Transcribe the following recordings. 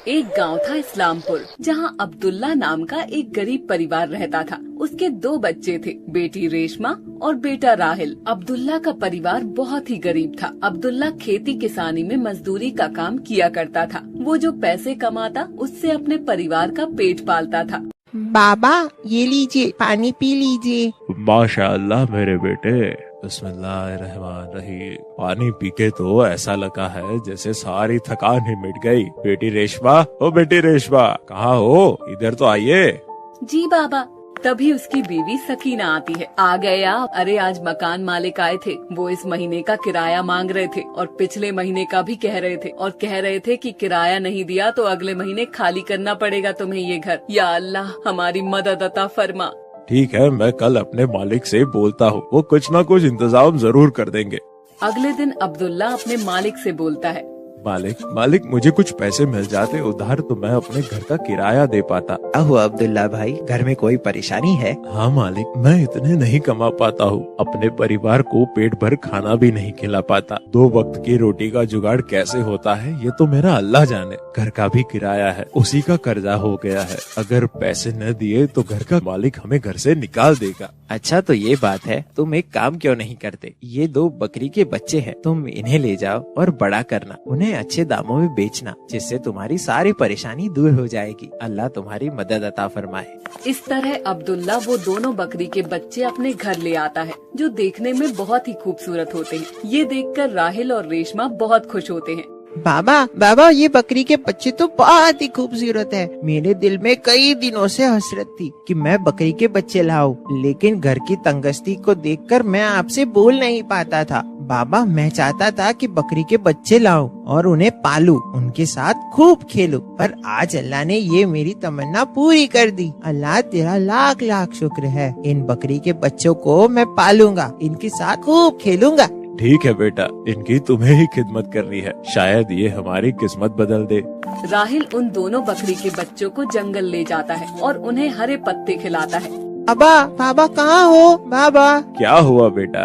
एक गांव था इस्लामपुर, जहां अब्दुल्ला नाम का एक गरीब परिवार रहता था। उसके 2 बच्चे थे, बेटी रेशमा और बेटा राहिल। अब्दुल्ला का परिवार बहुत ही गरीब था। अब्दुल्ला खेती किसानी में मजदूरी का काम किया करता था। वो जो पैसे कमाता उससे अपने परिवार का पेट पालता था। बाबा ये लीजिए, पानी पी लीजिए। माशाअल्लाह मेरे बेटे, बिस्मिल्लाहिर्रहमानिर्रहीम। पानी पी के तो ऐसा लगा है जैसे सारी थकान ही मिट गई। बेटी रेशमा, ओ बेटी रेशमा, कहाँ हो? इधर तो आइए। जी बाबा। तभी उसकी बीवी सकीना आती है। आ गए आप? अरे आज मकान मालिक आए थे, वो इस महीने का किराया मांग रहे थे और पिछले महीने का भी कह रहे थे, और कह रहे थे कि किराया नहीं दिया तो अगले महीने खाली करना पड़ेगा तुम्हें ये घर। या अल्लाह हमारी मदद अता फरमा। ठीक है, मैं कल अपने मालिक से बोलता हूँ, वो कुछ न कुछ इंतजाम जरूर कर देंगे। अगले दिन अब्दुल्ला अपने मालिक से बोलता है, मालिक मुझे कुछ पैसे मिल जाते उधार तो मैं अपने घर का किराया दे पाता। क्या हुआ अब्दुल्ला भाई, घर में कोई परेशानी है? हाँ मालिक, मैं इतने नहीं कमा पाता हूँ, अपने परिवार को पेट भर खाना भी नहीं खिला पाता। 2 वक्त की रोटी का जुगाड़ कैसे होता है ये तो मेरा अल्लाह जाने। घर का भी किराया है, उसी का कर्जा हो गया है। अगर पैसे न दिए तो घर का मालिक हमें घर से निकाल देगा। अच्छा तो ये बात है, तुम एक काम क्यों नहीं करते? ये 2 बकरी के बच्चे हैं, तुम इन्हें ले जाओ और बड़ा करना, उन्हें अच्छे दामों में बेचना, जिससे तुम्हारी सारी परेशानी दूर हो जाएगी। अल्लाह तुम्हारी मदद अता फरमाए। इस तरह अब्दुल्ला वो दोनों बकरी के बच्चे अपने घर ले आता है, जो देखने में बहुत ही खूबसूरत होते हैं। ये देखकर राहिल और रेशमा बहुत खुश होते हैं। बाबा ये बकरी के बच्चे तो बहुत ही खूबसूरत है। मेरे दिल में कई दिनों से हसरत थी कि मैं बकरी के बच्चे लाऊं, लेकिन घर की तंगस्ती को देखकर मैं आपसे बोल नहीं पाता था। बाबा मैं चाहता था कि बकरी के बच्चे लाऊं और उन्हें पालूं, उनके साथ खूब खेलूं, पर आज अल्लाह ने ये मेरी तमन्ना पूरी कर दी। अल्लाह तेरा लाख लाख शुक्र है। इन बकरी के बच्चों को मैं पालूंगा, इनके साथ खूब खेलूंगा। ठीक है बेटा, इनकी तुम्हें ही खिदमत करनी है, शायद ये हमारी किस्मत बदल दे। राहिल उन दोनों बकरी के बच्चों को जंगल ले जाता है और उन्हें हरे पत्ते खिलाता है। बाबा कहाँ हो? बाबा क्या हुआ बेटा?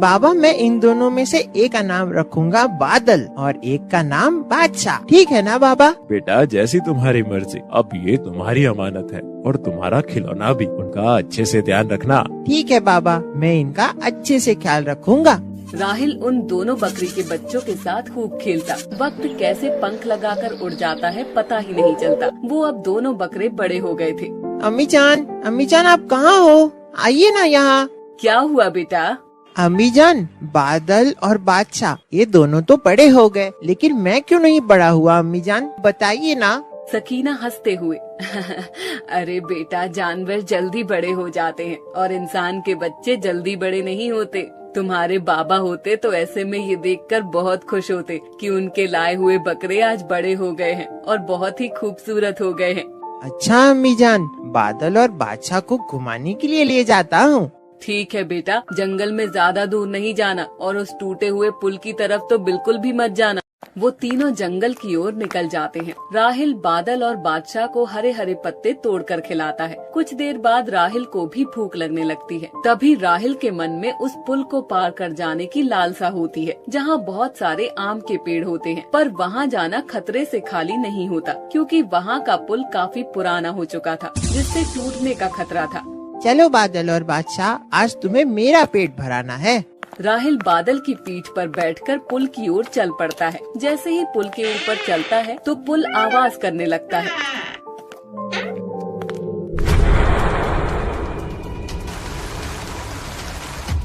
बाबा मैं इन दोनों में से एक का नाम रखूंगा बादल और एक का नाम बादशाह, ठीक है ना बाबा? बेटा जैसी तुम्हारी मर्जी, अब ये तुम्हारी अमानत है और तुम्हारा खिलौना भी, उनका अच्छे से ध्यान रखना। ठीक है बाबा, मैं इनका अच्छे से ख्याल रखूंगा। राहिल उन दोनों बकरी के बच्चों के साथ खूब खेलता। वक्त कैसे पंख लगाकर उड़ जाता है पता ही नहीं चलता। वो अब दोनों बकरे बड़े हो गए थे। अम्मी जान आप कहाँ हो? आइए ना यहाँ। क्या हुआ बेटा? अम्मी जान, बादल और बादशाह ये दोनों तो बड़े हो गए, लेकिन मैं क्यों नहीं बड़ा हुआ? अम्मी जान बताइए ना। सकीना हंसते हुए अरे बेटा, जानवर जल्दी बड़े हो जाते हैं और इंसान के बच्चे जल्दी बड़े नहीं होते। तुम्हारे बाबा होते तो ऐसे में ये देखकर बहुत खुश होते कि उनके लाए हुए बकरे आज बड़े हो गए हैं और बहुत ही खूबसूरत हो गए हैं। अच्छा अम्मी जान, बादल और बादशाह को घुमाने के लिए ले जाता हूँ। ठीक है बेटा, जंगल में ज्यादा दूर नहीं जाना और उस टूटे हुए पुल की तरफ तो बिल्कुल भी मत जाना। वो तीनों जंगल की ओर निकल जाते हैं। राहिल बादल और बादशाह को हरे हरे पत्ते तोड़कर खिलाता है। कुछ देर बाद राहिल को भी भूख लगने लगती है। तभी राहिल के मन में उस पुल को पार कर जाने की लालसा होती है, जहाँ बहुत सारे आम के पेड़ होते हैं, पर वहाँ जाना खतरे से खाली नहीं होता, क्योंकि वहाँ का पुल काफी पुराना हो चुका था, जिससे टूटने का खतरा था। चलो बादल और बादशाह, आज तुम्हें मेरा पेट भराना है। राहिल बादल की पीठ पर बैठकर पुल की ओर चल पड़ता है। जैसे ही पुल के ऊपर चलता है तो पुल आवाज करने लगता है।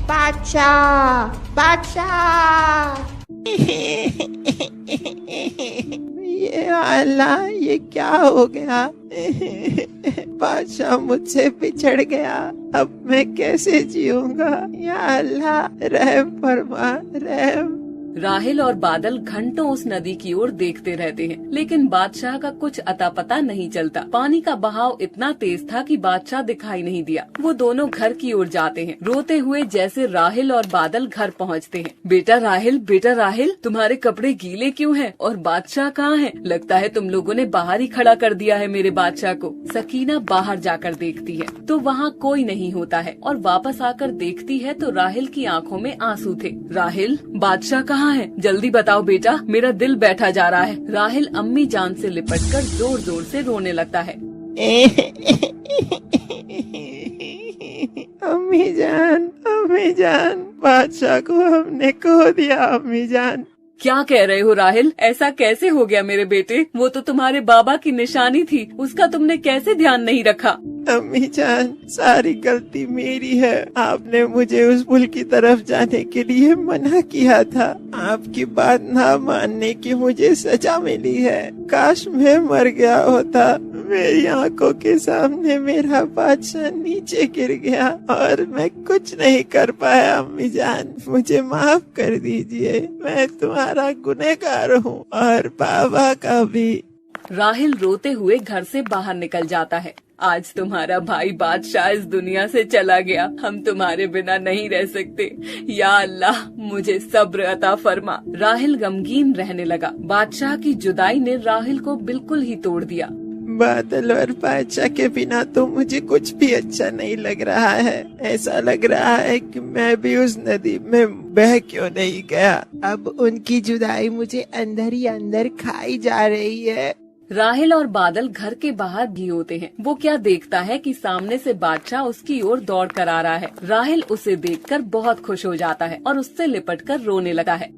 बादशाह ये अल्लाह, ये क्या हो गया? बादशाह मुझसे बिछड़ गया, अब मैं कैसे जीऊंगा? या अल्लाह रहम फरमा, रहम। राहिल और बादल घंटों उस नदी की ओर देखते रहते हैं, लेकिन बादशाह का कुछ अता पता नहीं चलता। पानी का बहाव इतना तेज था कि बादशाह दिखाई नहीं दिया। वो दोनों घर की ओर जाते हैं, रोते हुए जैसे राहिल और बादल घर पहुंचते हैं। बेटा राहिल, तुम्हारे कपड़े गीले क्यों हैं? और बादशाह कहाँ है? लगता है तुम लोगों ने बाहर ही खड़ा कर दिया है मेरे बादशाह को। सकीना बाहर जाकर देखती है तो वहाँ कोई नहीं होता है, और वापस आकर देखती है तो राहिल की आंखों में आंसू थे। राहिल, बादशाह कहाँ कहाँ है? जल्दी बताओ बेटा, मेरा दिल बैठा जा रहा है। राहिल अम्मी जान से लिपटकर जोर जोर से रोने लगता है। अम्मी जान, बादशाह को हमने खो दिया अम्मी जान। क्या कह रहे हो राहिल? ऐसा कैसे हो गया मेरे बेटे? वो तो तुम्हारे बाबा की निशानी थी, उसका तुमने कैसे ध्यान नहीं रखा? अम्मी जान, सारी गलती मेरी है। आपने मुझे उस पुल की तरफ जाने के लिए मना किया था। आपकी बात ना मानने की मुझे सजा मिली है। काश मैं मर गया होता। मेरी आंखों के सामने मेरा बादशाह नीचे गिर गया और मैं कुछ नहीं कर पाया। अम्मी जान, मुझे माफ कर दीजिए। मैं तुम्हारा गुनहगार हूँ और बाबा का भी। राहिल रोते हुए घर से बाहर निकल जाता है। आज तुम्हारा भाई बादशाह इस दुनिया से चला गया, हम तुम्हारे बिना नहीं रह सकते। या अल्लाह, मुझे सब्र अता फरमा। राहिल गमगीन रहने लगा। बादशाह की जुदाई ने राहिल को बिल्कुल ही तोड़ दिया। बादल और बादशाह के बिना तो मुझे कुछ भी अच्छा नहीं लग रहा है। ऐसा लग रहा है कि मैं भी उस नदी में बह क्यों नहीं गया। अब उनकी जुदाई मुझे अंदर ही अंदर खाई जा रही है। राहिल और बादल घर के बाहर भी होते हैं। वो क्या देखता है कि सामने से बादशाह उसकी ओर दौड़ कर आ रहा है। राहिल उसे देखकर बहुत खुश हो जाता है और उससे लिपटकर रोने लगा है।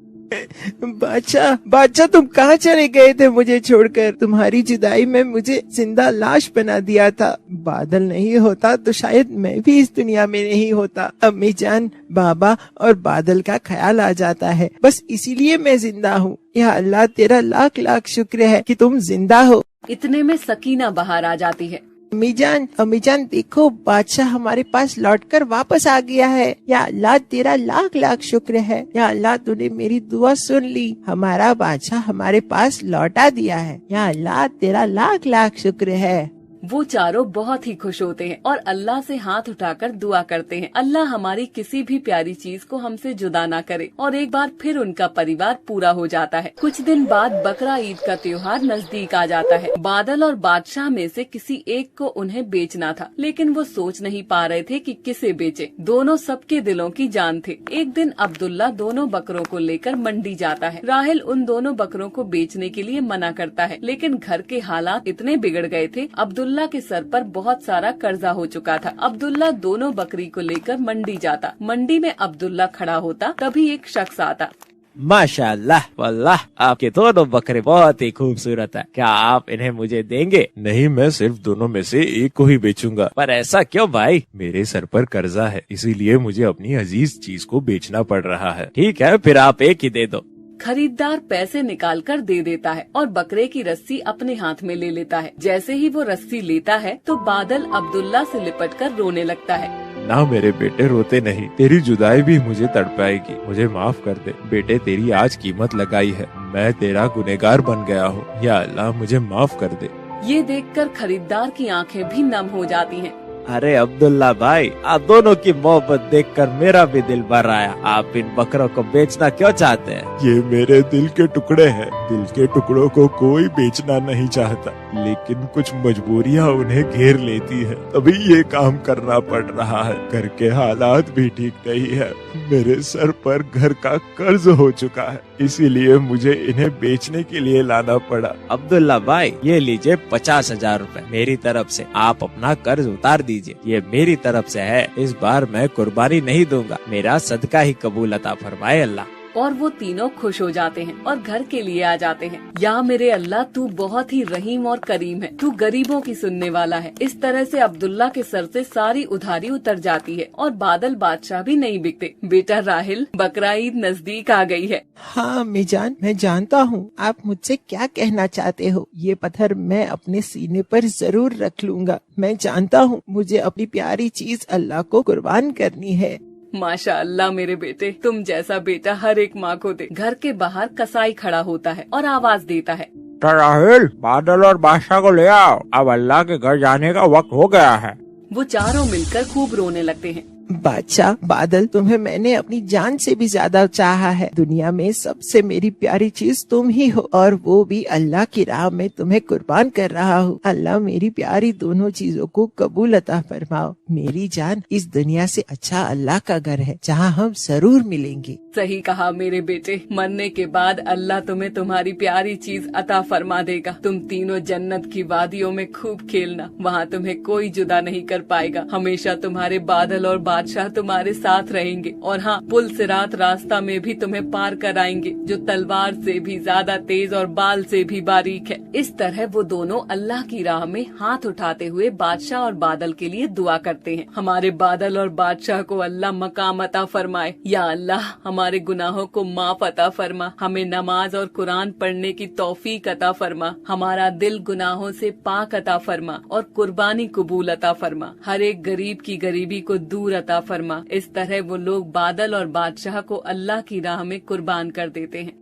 बादशाह तुम कहाँ चले गए थे मुझे छोड़कर? तुम्हारी जुदाई में मुझे जिंदा लाश बना दिया था। बादल नहीं होता तो शायद मैं भी इस दुनिया में नहीं होता। अम्मी जान, बाबा और बादल का ख्याल आ जाता है, बस इसीलिए मैं जिंदा हूँ। या अल्लाह, तेरा लाख लाख शुक्र है कि तुम जिंदा हो। इतने में सकीना बाहर आ जाती है। अम्मी जान देखो, बादशाह हमारे पास लौटकर वापस आ गया है। या अल्लाह, तेरा लाख लाख शुक्र है। या अल्लाह, तूने मेरी दुआ सुन ली। हमारा बादशाह हमारे पास लौटा दिया है। या अल्लाह, तेरा लाख लाख शुक्र है। वो चारों बहुत ही खुश होते हैं और अल्लाह से हाथ उठाकर दुआ करते हैं, अल्लाह हमारी किसी भी प्यारी चीज को हमसे जुदा ना करे। और एक बार फिर उनका परिवार पूरा हो जाता है। कुछ दिन बाद बकरा ईद का त्योहार नजदीक आ जाता है। बादल और बादशाह में से किसी एक को उन्हें बेचना था, लेकिन वो सोच नहीं पा रहे थे कि किसे बेचे। दोनों सबके दिलों की जान थे। एक दिन अब्दुल्ला दोनों बकरों को लेकर मंडी जाता है। राहिल उन दोनों बकरों को बेचने के लिए मना करता है, लेकिन घर के हालात इतने बिगड़ गए थे, अब्दुल्ला के सर पर बहुत सारा कर्जा हो चुका था। अब्दुल्ला दोनों बकरी को लेकर मंडी जाता। मंडी में अब्दुल्ला खड़ा होता, तभी एक शख्स आता। माशाअल्लाह, वल्लाह आपके दोनों बकरे बहुत ही खूबसूरत है। क्या आप इन्हें मुझे देंगे? नहीं, मैं सिर्फ दोनों में से एक को ही बेचूंगा। पर ऐसा क्यों भाई? मेरे सर पर कर्जा है, इसीलिए मुझे अपनी अजीज चीज को बेचना पड़ रहा है। ठीक है, फिर आप एक ही दे दो। खरीदार पैसे निकालकर दे देता है और बकरे की रस्सी अपने हाथ में ले लेता है। जैसे ही वो रस्सी लेता है तो बादल अब्दुल्ला से लिपटकर रोने लगता है। ना मेरे बेटे, रोते नहीं। तेरी जुदाई भी मुझे तड़पाएगी। मुझे माफ कर दे बेटे, तेरी आज कीमत लगाई है। मैं तेरा गुनहगार बन गया हूँ। या अल्लाह, मुझे माफ कर दे। ये देखकर खरीदार की आंखें भी नम हो जाती हैं। अरे अब्दुल्ला भाई, आप दोनों की मोहब्बत देखकर मेरा भी दिल भर आया। आप इन बकरों को बेचना क्यों चाहते हैं? ये मेरे दिल के टुकड़े हैं। दिल के टुकड़ों को कोई बेचना नहीं चाहता, लेकिन कुछ मजबूरियाँ उन्हें घेर लेती है, तभी ये काम करना पड़ रहा है। घर के हालात भी ठीक नहीं है। मेरे सर पर घर का कर्ज हो चुका है, इसीलिए मुझे इन्हें बेचने के लिए लाना पड़ा। अब्दुल्ला भाई, ये लीजिए 50,000 रूपए मेरी तरफ से। आप अपना कर्ज उतार दीजिए। ये मेरी तरफ से है। इस बार मैं कुर्बानी नहीं दूंगा। मेरा सदका ही कबूल अता फरमाए अल्लाह। और वो तीनों खुश हो जाते हैं और घर के लिए आ जाते हैं। या मेरे अल्लाह, तू बहुत ही रहीम और करीम है। तू गरीबों की सुनने वाला है। इस तरह से अब्दुल्ला के सर से सारी उधारी उतर जाती है और बादल बादशाह भी नहीं बिकते। बेटा राहिल, बकरा ईद नजदीक आ गई है। हाँ अम्मी जान, मैं जानता हूँ आप मुझसे क्या कहना चाहते हो। ये पत्थर मैं अपने सीने पर जरूर रख लूंगा। मैं जानता हूँ मुझे अपनी प्यारी चीज अल्लाह को कुर्बान करनी है। माशाअल्लाह मेरे बेटे, तुम जैसा बेटा हर एक माँ को दे। घर के बाहर कसाई खड़ा होता है और आवाज देता है, राहिल, बादल और बादशाह को ले आओ। अब अल्लाह के घर जाने का वक्त हो गया है। वो चारों मिलकर खूब रोने लगते हैं। बादशाह बादल, तुम्हें मैंने अपनी जान से भी ज्यादा चाहा है। दुनिया में सबसे मेरी प्यारी चीज तुम ही हो, और वो भी अल्लाह की राह में तुम्हें कुर्बान कर रहा हूँ। अल्लाह मेरी प्यारी दोनों चीजों को कबूल अता फरमाओ। मेरी जान, इस दुनिया से अच्छा अल्लाह का घर है जहाँ हम जरूर मिलेंगे। सही कहा मेरे बेटे, मरने के बाद अल्लाह तुम्हें तुम्हारी प्यारी चीज अता फरमा देगा। तुम तीनों जन्नत की वादियों में खूब खेलना, वहाँ तुम्हें कोई जुदा नहीं कर पाएगा। हमेशा तुम्हारे बादल और बादशाह तुम्हारे साथ रहेंगे, और हाँ, पुल सिरात रास्ता में भी तुम्हें पार कराएंगे, जो तलवार से भी ज्यादा तेज और बाल से भी बारीक है। इस तरह वो दोनों अल्लाह की राह में हाथ उठाते हुए बादशाह और बादल के लिए दुआ करते हैं। हमारे बादल और बादशाह को अल्लाह मकाम अता फरमाए। या अल्लाह, हमारे गुनाहों को माफ अता फरमा, हमें नमाज और कुरान पढ़ने की तौफीक अता फरमा, हमारा दिल गुनाहों से पाक अता फरमा और कुर्बानी कबूल अता फरमा, हर एक गरीब की गरीबी को दूर अता फरमा। इस तरह वो लोग बादल और बादशाह को अल्लाह की राह में कुर्बान कर देते हैं।